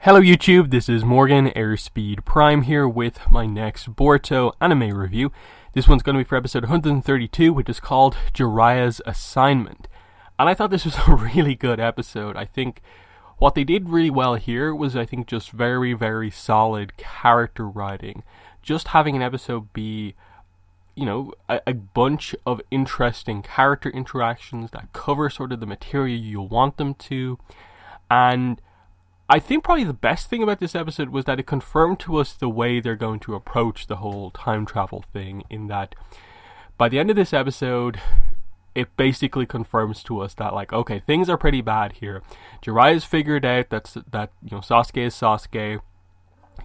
Hello YouTube, this is Morgan, Airspeed Prime here with my next Boruto anime review. This one's going to be for episode 132, which is called Jiraiya's Assignment. And I thought this was a really good episode. I think what they did really well here was, just very, very solid character writing. Just having an episode be, a bunch of interesting character interactions that cover sort of the material you want them to. And I think probably the best thing about this episode was that it confirmed to us the way they're going to approach the whole time travel thing, in that by the end of this episode, it basically confirms to us that, okay, things are pretty bad here. Jiraiya's figured out that Sasuke is Sasuke.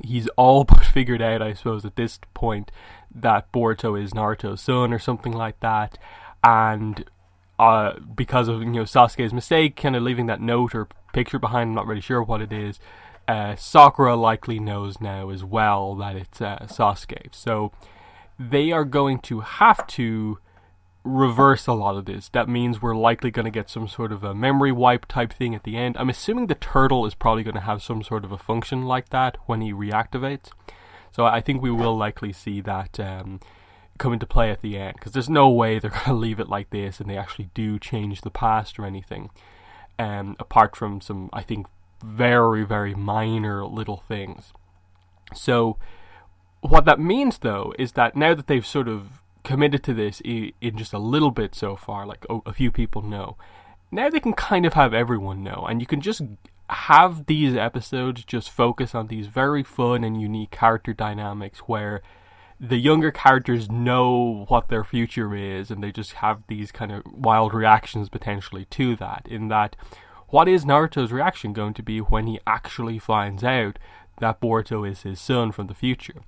He's all but figured out, I suppose, at this point, that Boruto is Naruto's son or something like that. And because of Sasuke's mistake, kind of leaving that note or picture behind, I'm not really sure what it is, Sakura likely knows now as well that it's Sasuke. So they are going to have to reverse a lot of this. That means we're likely going to get some sort of a memory wipe type thing at the end. I'm assuming the turtle is probably going to have some sort of a function like that when he reactivates. So I think we will likely see that come into play at the end, because there's no way they're going to leave it like this and they actually do change the past or anything. Apart from some, I think, very, very minor little things. So what that means, though, is that now that they've sort of committed to this in just a little bit so far, a few people know, now they can kind of have everyone know, and you can just have these episodes just focus on these very fun and unique character dynamics where the younger characters know what their future is, and they just have these kind of wild reactions potentially to that. In that, what is Naruto's reaction going to be when he actually finds out that Boruto is his son from the future?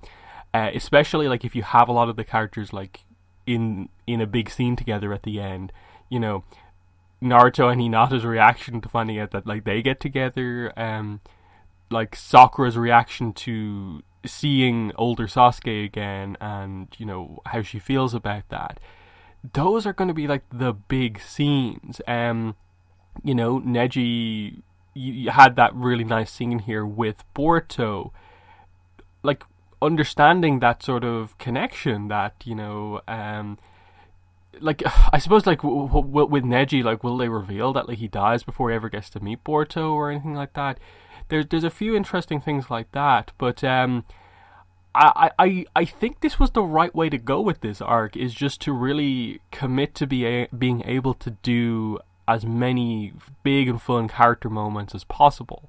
Especially if you have a lot of the characters in a big scene together at the end, Naruto and Hinata's reaction to finding out that they get together, Sakura's reaction to seeing older Sasuke again, and how she feels about that. Those are going to be the big scenes. Neji, you had that really nice scene here with Boruto, understanding that sort of connection that I suppose with Neji, will they reveal that he dies before he ever gets to meet Boruto or anything like that? There's a few interesting things like that, but I think this was the right way to go with this arc, is just to really commit to being able to do as many big and fun character moments as possible.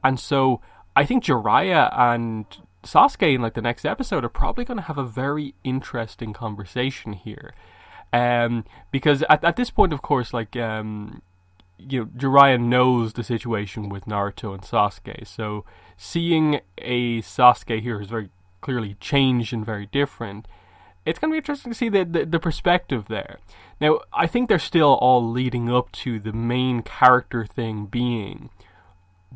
And so I think Jiraiya and Sasuke in the next episode are probably going to have a very interesting conversation here, because at this point, of course, Jiraiya knows the situation with Naruto and Sasuke, so seeing a Sasuke here is very clearly changed and very different. It's going to be interesting to see the perspective there. Now, I think they're still all leading up to the main character thing being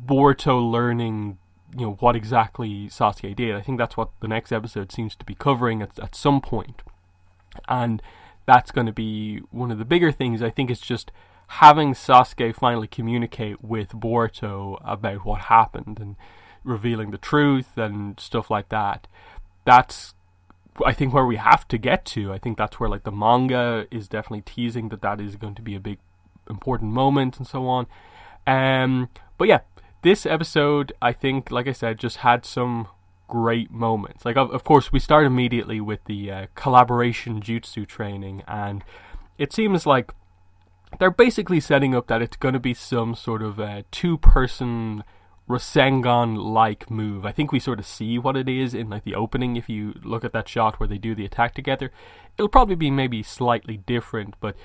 Boruto learning, what exactly Sasuke did. I think that's what the next episode seems to be covering at some point. And that's going to be one of the bigger things. I think it's just having Sasuke finally communicate with Boruto about what happened and revealing the truth and stuff like that. That's, I think, where we have to get to. I think that's where the manga is definitely teasing that is going to be a big important moment and so on. But yeah, this episode, I think, like I said, just had some great moments. Of course, we start immediately with the collaboration jutsu training, and it seems like they're basically setting up that it's going to be some sort of a two-person Rasengan-like move. I think we sort of see what it is in the opening. If you look at that shot where they do the attack together, it'll probably be maybe slightly different, but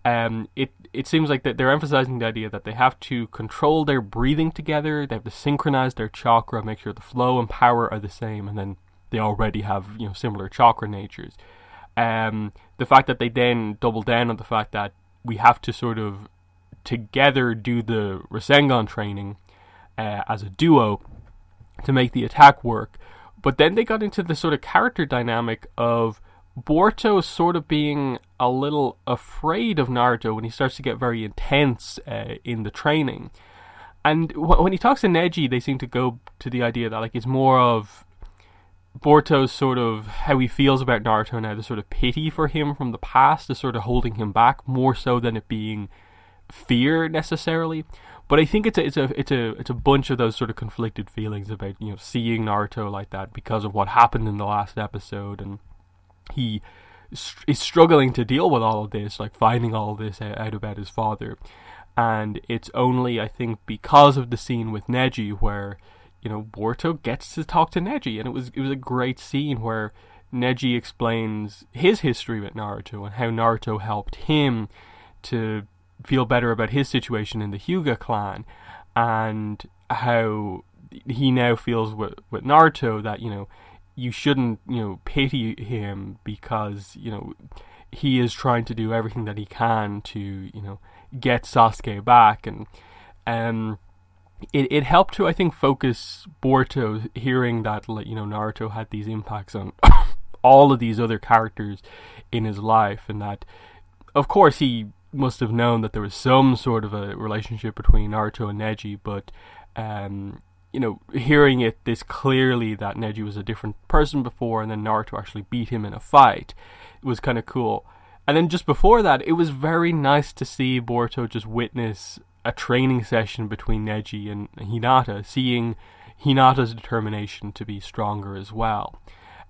it seems like that they're emphasizing the idea that they have to control their breathing together, they have to synchronize their chakra, make sure the flow and power are the same, and then they already have similar chakra natures. The fact that they then double down on the fact that we have to sort of together do the Rasengan training as a duo to make the attack work. But then they got into the sort of character dynamic of Boruto sort of being a little afraid of Naruto when he starts to get very intense in the training. And when he talks to Neji, they seem to go to the idea that like it's more of Boruto's sort of how he feels about Naruto now, the sort of pity for him from the past is sort of holding him back more so than it being fear necessarily. But I think it's a bunch of those sort of conflicted feelings about, you know, seeing Naruto like that because of what happened in the last episode, and he is struggling to deal with all of this, like finding all of this out about his father. And it's only, I think, because of the scene with Neji where, you know, Boruto gets to talk to Neji, and it was a great scene where Neji explains his history with Naruto and how Naruto helped him to feel better about his situation in the Hyuga clan, and how he now feels with Naruto that, you know, you shouldn't, you know, pity him because, you know, he is trying to do everything that he can to, you know, get Sasuke back. And it helped to, I think, focus Boruto hearing that, you know, Naruto had these impacts on all of these other characters in his life, and that, of course, he must have known that there was some sort of a relationship between Naruto and Neji, but you know, hearing it this clearly that Neji was a different person before, and then Naruto actually beat him in a fight, it was kind of cool. And then just before that, it was very nice to see Boruto just witness a training session between Neji and Hinata, seeing Hinata's determination to be stronger as well.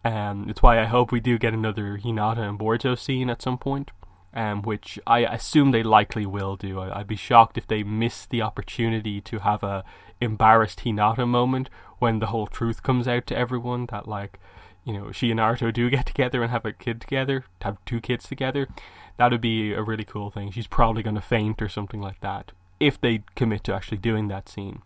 It's why I hope we do get another Hinata and Boruto scene at some point. Which I assume they likely will do. I'd be shocked if they miss the opportunity to have a embarrassed Hinata moment when the whole truth comes out to everyone that, like, you know, she and Naruto do get together and have a kid together, have two kids together. That would be a really cool thing. She's probably going to faint or something like that if they commit to actually doing that scene.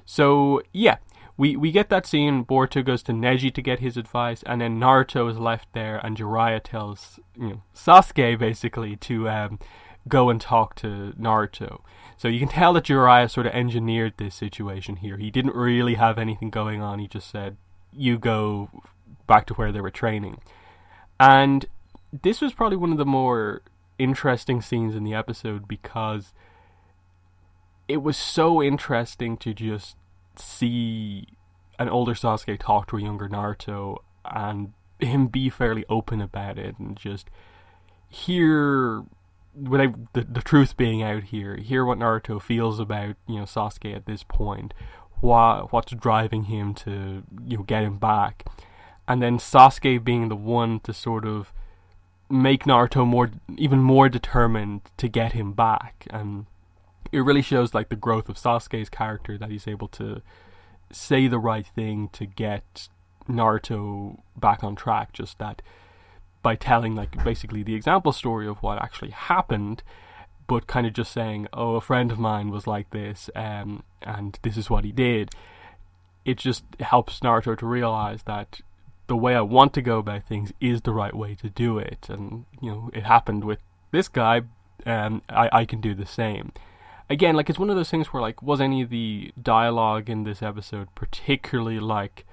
So yeah, we get that scene. Boruto goes to Neji to get his advice, and then Naruto is left there, and Jiraiya tells, you know, Sasuke basically to go and talk to Naruto. So you can tell that Jiraiya sort of engineered this situation here. He didn't really have anything going on. He just said, you go back to where they were training. And this was probably one of the more interesting scenes in the episode, because it was so interesting to just see an older Sasuke talk to a younger Naruto and him be fairly open about it, and just hear, without the truth being out here, hear what Naruto feels about, you know, Sasuke at this point, what's driving him to, you know, get him back, and then Sasuke being the one to sort of make Naruto even more determined to get him back. And it really shows, like, the growth of Sasuke's character, that he's able to say the right thing to get Naruto back on track, just that by telling, like, basically the example story of what actually happened, but kind of just saying, oh, a friend of mine was like this, and this is what he did. It just helps Naruto to realize that the way I want to go about things is the right way to do it. And, you know, it happened with this guy, and I can do the same. Again, like, it's one of those things where, like, was any of the dialogue in this episode particularly, like,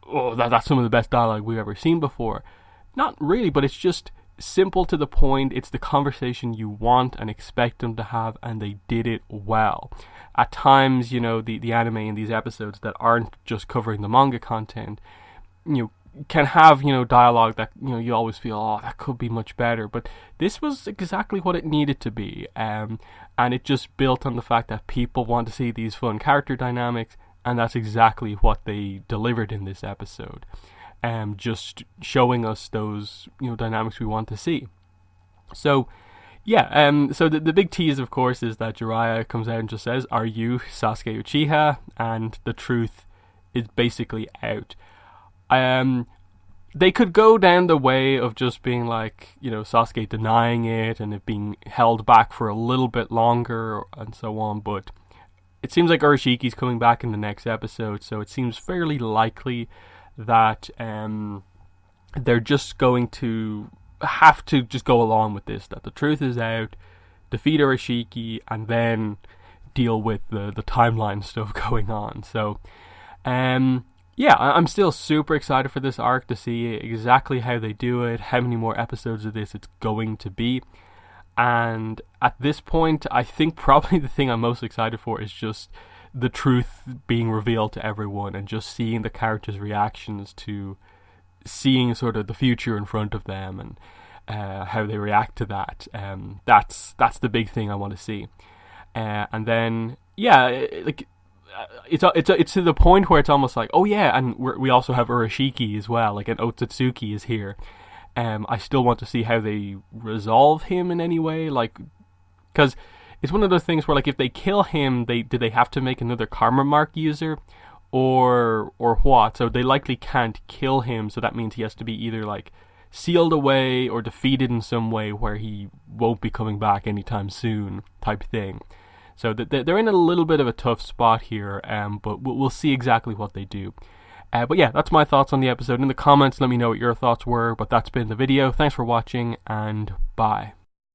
oh, that's some of the best dialogue we've ever seen before? Not really, but it's just simple to the point. It's the conversation you want and expect them to have, and they did it well. At times, you know, the anime in these episodes that aren't just covering the manga content, you know, can have, you know, dialogue that, you know, you always feel, oh, that could be much better. But this was exactly what it needed to be. And it just built on the fact that people want to see these fun character dynamics, and that's exactly what they delivered in this episode. Just showing us those, you know, dynamics we want to see. So, yeah, so the big tease, of course, is that Jiraiya comes out and just says, are you Sasuke Uchiha? And the truth is basically out. They could go down the way of just being like, you know, Sasuke denying it and it being held back for a little bit longer and so on, but it seems like Urashiki's coming back in the next episode, so it seems fairly likely that they're just going to have to just go along with this, that the truth is out, defeat Urashiki, and then deal with the timeline stuff going on. So, yeah, I'm still super excited for this arc to see exactly how they do it, how many more episodes of this it's going to be. And at this point, I think probably the thing I'm most excited for is just the truth being revealed to everyone, and just seeing the characters' reactions to seeing sort of the future in front of them, and how they react to that. That's the big thing I want to see. And then it's to the point where it's almost like, oh yeah, and we also have Urashiki as well, like, and Otsutsuki is here. I still want to see how they resolve him in any way, like, because it's one of those things where, like, if they kill him, do they have to make another karma mark user, or what? So they likely can't kill him, so that means he has to be either, like, sealed away or defeated in some way where he won't be coming back anytime soon, type thing. So they're in a little bit of a tough spot here, but we'll see exactly what they do. But yeah, that's my thoughts on the episode. In the comments, let me know what your thoughts were, but that's been the video. Thanks for watching, and bye.